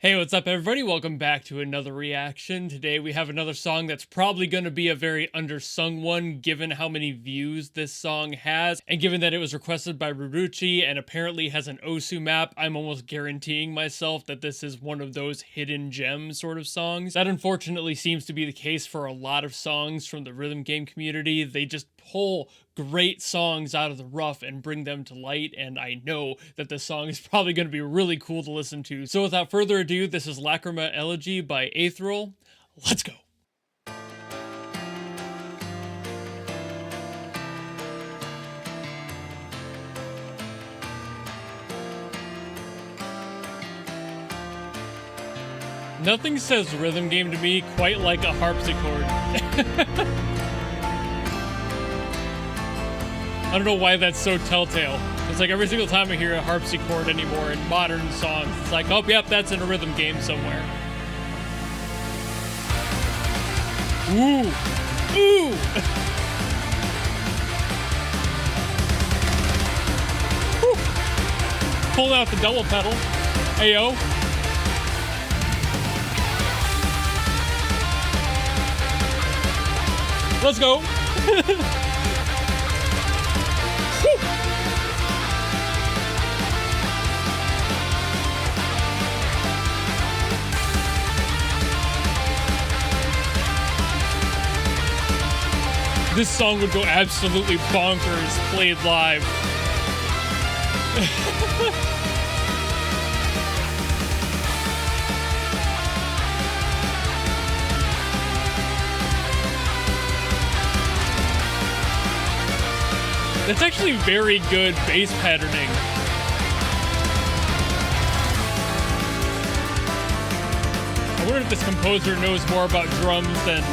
Hey, what's up, everybody? Welcome back to another reaction. Today we have another song that's probably going to be a very undersung one, given how many views this song has, and given that it was requested by Ruruchi and apparently has an Osu map. I'm almost guaranteeing myself that this is one of those hidden gem sort of songs. That unfortunately seems to be the case for a lot of songs from the rhythm game community. They just pull great songs out of the rough and bring them to light, and I know that this song is probably going to be really cool to listen to. So without further ado, this is Lacrima Elegy by Aethral. Let's go. Nothing says rhythm game to me quite like a harpsichord. I don't know why that's so telltale. It's like every single time I hear a harpsichord anymore in modern songs, it's like, oh, yep, that's in a rhythm game somewhere. Ooh. Ooh. Pull out the double pedal. Ayo. Let's go. This song would go absolutely bonkers played live. That's actually very good bass patterning. I wonder if this composer knows more about drums than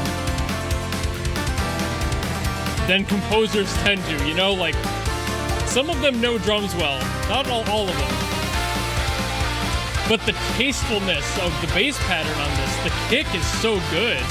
composers tend to, you know? Like, some of them know drums well, not all of them. But the tastefulness of the bass pattern on this, the kick is so good.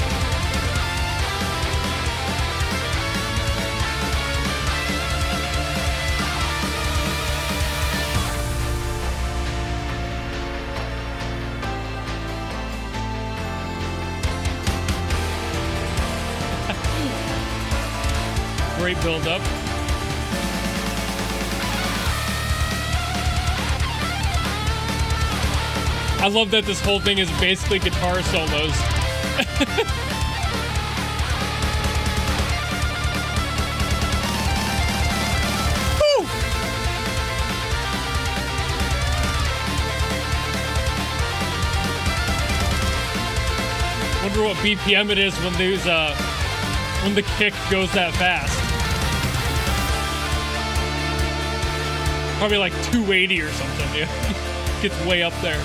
Great build up. I love that this whole thing is basically guitar solos. Wonder what BPM it is when the kick goes that fast. Probably like 280 or something, dude. Gets way up there.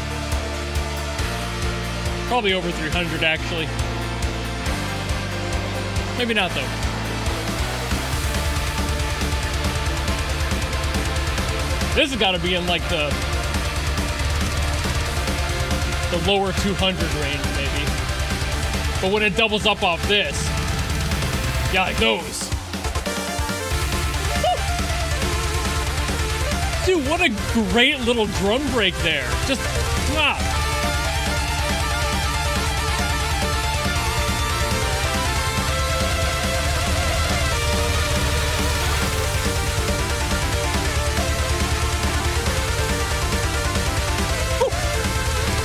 Probably over 300, actually. Maybe not, though. This has got to be in like the lower 200 range, maybe. But when it doubles up off this, yeah, it goes. Dude, what a great little drum break there. Just, wow.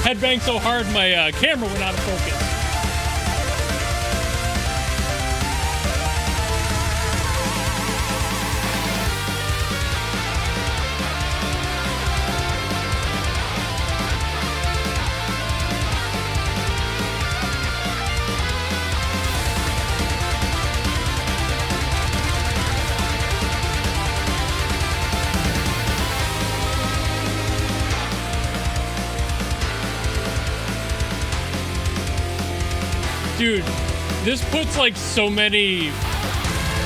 Headbanged so hard my camera went out of focus. Dude, this puts like so many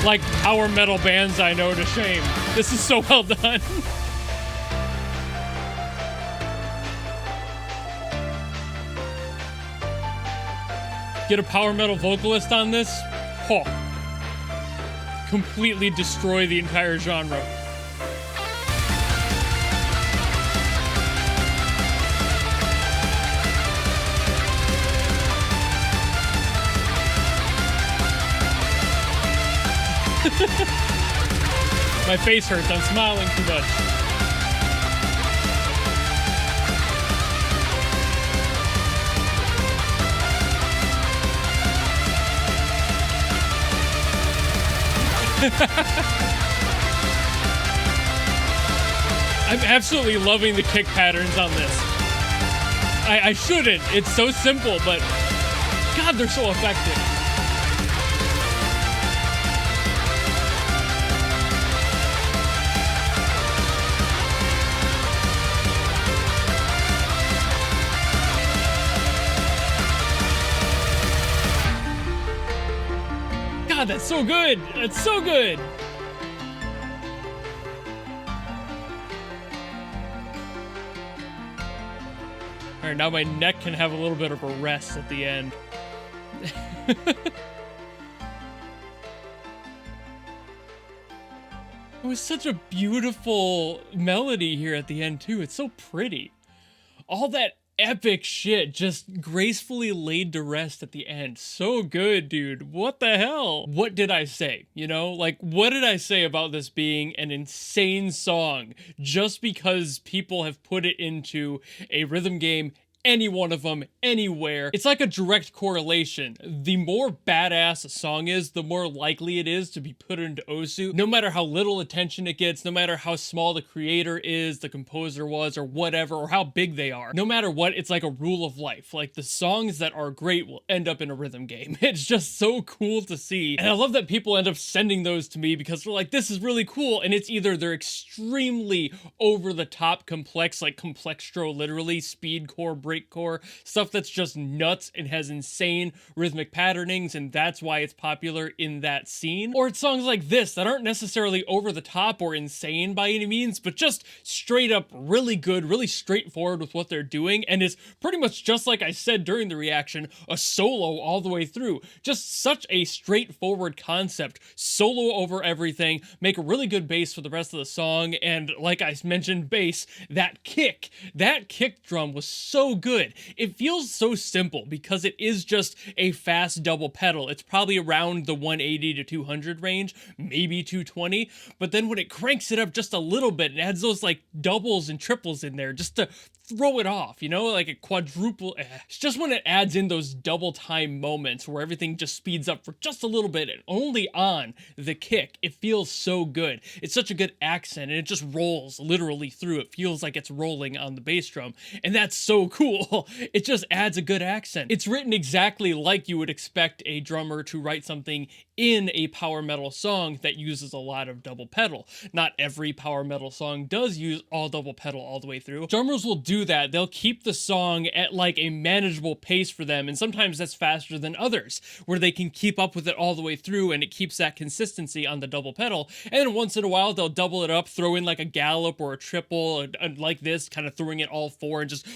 like power metal bands I know to shame. This is so well done. Get a power metal vocalist on this? Oh. Completely destroy the entire genre. My face hurts, I'm smiling too much. I'm absolutely loving the kick patterns on this. I shouldn't. It's so simple, but God, they're so effective. God, that's so good. That's so good. All right, now my neck can have a little bit of a rest at the end. It was such a beautiful melody here at the end, too. It's so pretty. All that epic shit just gracefully laid to rest at the end. So good, dude. What the hell? What did I say? You know, like, what did I say about this being an insane song just because people have put it into a rhythm game? Any one of them, anywhere. It's like a direct correlation. The more badass a song is, the more likely it is to be put into Osu. No matter how little attention it gets, no matter how small the creator is, the composer was, or whatever, or how big they are. No matter what, it's like a rule of life. Like, the songs that are great will end up in a rhythm game. It's just so cool to see. And I love that people end up sending those to me because they're like, this is really cool. And it's either they're extremely over the top complex, like complextro, literally, speedcore, breakcore, stuff that's just nuts and has insane rhythmic patternings, and that's why it's popular in that scene. Or it's songs like this that aren't necessarily over the top or insane by any means, but just straight up really good, really straightforward with what they're doing, and is pretty much just like I said during the reaction, a solo all the way through. Just such a straightforward concept. Solo over everything, make a really good bass for the rest of the song, and like I mentioned, bass, that kick drum was so good. It feels so simple because it is just a fast double pedal. It's probably around the 180 to 200 range, maybe 220, but then when it cranks it up just a little bit and adds those like doubles and triples in there just to throw it off, you know, like a quadruple. It's just when it adds in those double time moments where everything just speeds up for just a little bit and only on the kick, it feels so good. It's such a good accent and it just rolls literally through. It feels like it's rolling on the bass drum, and that's so cool. It just adds a good accent. It's written exactly like you would expect a drummer to write something in a power metal song that uses a lot of double pedal. Not every power metal song does use all double pedal all the way through. Drummers will do that. They'll keep the song at like a manageable pace for them, and sometimes that's faster than others, where they can keep up with it all the way through and it keeps that consistency on the double pedal. And then once in a while they'll double it up, throw in like a gallop or a triple, and like this, kind of throwing it all four and just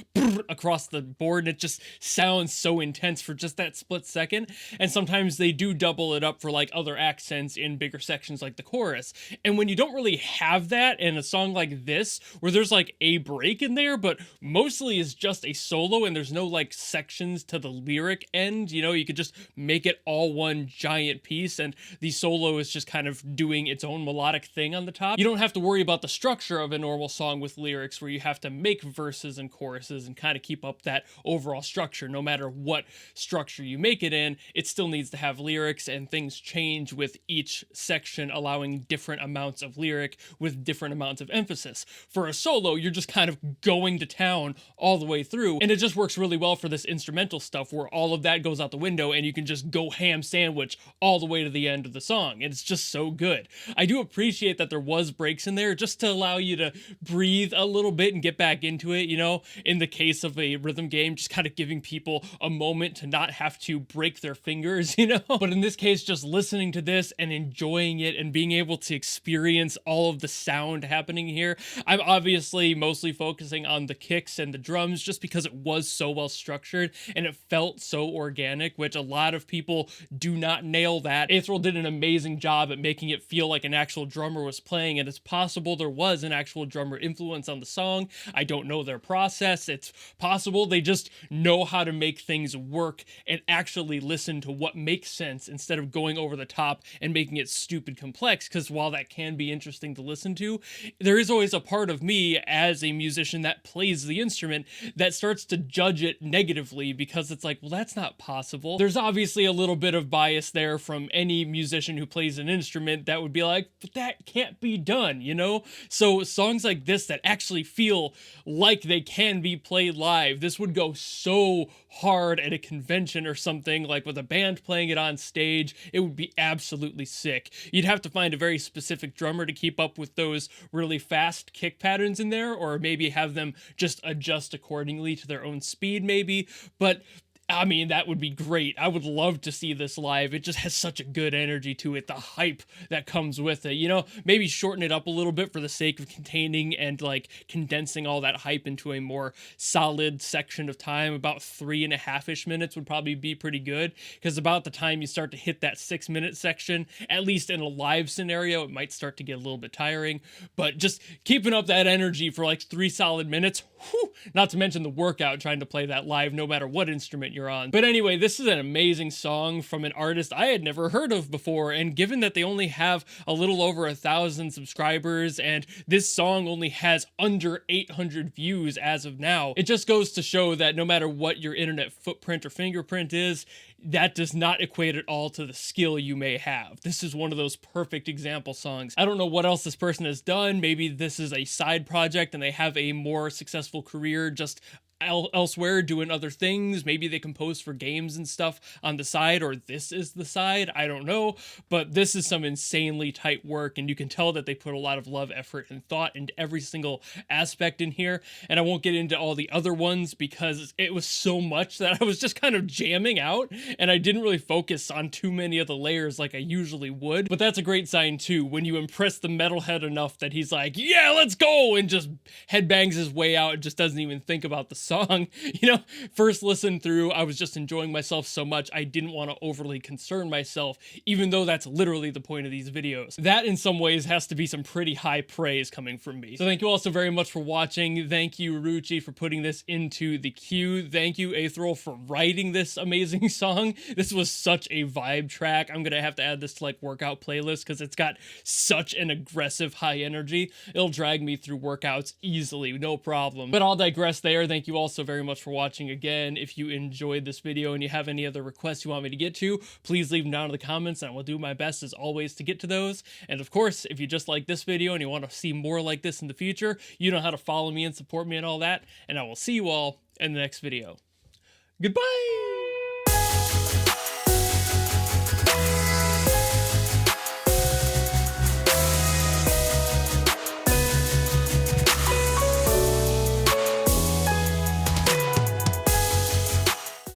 across the board, and it just sounds so intense for just that split second. And sometimes they do double it up for like other accents in bigger sections like the chorus. And when you don't really have that in a song like this, where there's like a break in there, but mostly is just a solo and there's no like sections to the lyric end, you know, you could just make it all one giant piece and the solo is just kind of doing its own melodic thing on the top. You don't have to worry about the structure of a normal song with lyrics where you have to make verses and choruses and kind of keep up that overall structure. No matter what structure you make it in, it still needs to have lyrics, and things change with each section, allowing different amounts of lyric with different amounts of emphasis. For a solo, you're just kind of going to town all the way through, and it just works really well for this instrumental stuff where all of that goes out the window and you can just go ham sandwich all the way to the end of the song, and it's just so good. I do appreciate that there was breaks in there just to allow you to breathe a little bit and get back into it, you know, in the case of a rhythm game, just kind of giving people a moment to not have to break their fingers, you know. But in this case, just listening to this and enjoying it and being able to experience all of the sound happening here. I'm obviously mostly focusing on the kicks and the drums just because it was so well structured and it felt so organic, which a lot of people do not nail that. Aethral did an amazing job at making it feel like an actual drummer was playing, and it's possible there was an actual drummer influence on the song. I don't know their process. It's possible they just know how to make things work and actually listen to what makes sense instead of going going over the top and making it stupid complex, because while that can be interesting to listen to, there is always a part of me as a musician that plays the instrument that starts to judge it negatively, because it's like, well, that's not possible. There's obviously a little bit of bias there from any musician who plays an instrument that would be like, but that can't be done, you know? So songs like this that actually feel like they can be played live, this would go so hard at a convention or something, like with a band playing it on stage. It would be absolutely sick. You'd have to find a very specific drummer to keep up with those really fast kick patterns in there, or maybe have them just adjust accordingly to their own speed maybe, but I mean, that would be great. I would love to see this live. It just has such a good energy to it, the hype that comes with it, you know? Maybe shorten it up a little bit for the sake of containing and like condensing all that hype into a more solid section of time. About 3.5-ish minutes would probably be pretty good, because about the time you start to hit that 6-minute section, at least in a live scenario, it might start to get a little bit tiring. But just keeping up that energy for like 3 solid minutes, whew, not to mention the workout trying to play that live no matter what instrument you're on. But anyway, this is an amazing song from an artist I had never heard of before, and given that they only have a little over 1,000 subscribers and this song only has under 800 views as of now, it just goes to show that no matter what your internet footprint or fingerprint is, that does not equate at all to the skill you may have. This is one of those perfect example songs. I don't know what else this person has done. Maybe this is a side project and they have a more successful career just elsewhere doing other things. Maybe they compose for games and stuff on the side, or this is the side. I don't know, but this is some insanely tight work, and you can tell that they put a lot of love, effort, and thought into every single aspect in here. And I won't get into all the other ones because it was so much that I was just kind of jamming out, and I didn't really focus on too many of the layers like I usually would. But that's a great sign too, when you impress the metalhead enough that he's like, yeah, let's go, and just headbangs his way out and just doesn't even think about the song. You know, first listen through, I was just enjoying myself so much I didn't want to overly concern myself, even though that's literally the point of these videos. That in some ways has to be some pretty high praise coming from me. So thank you all so very much for watching. Thank you, Ruchi, for putting this into the queue. Thank you, Aethral, for writing this amazing song. This was such a vibe track. I'm gonna have to add this to like workout playlist because it's got such an aggressive high energy. It'll drag me through workouts easily, no problem. But I'll digress there. Thank you all so very much for watching again. If you enjoyed this video and you have any other requests you want me to get to, please leave them down in the comments and I will do my best as always to get to those. And of course, if you just like this video and you want to see more like this in the future, you know how to follow me and support me and all that. And I will see you all in the next video. Goodbye!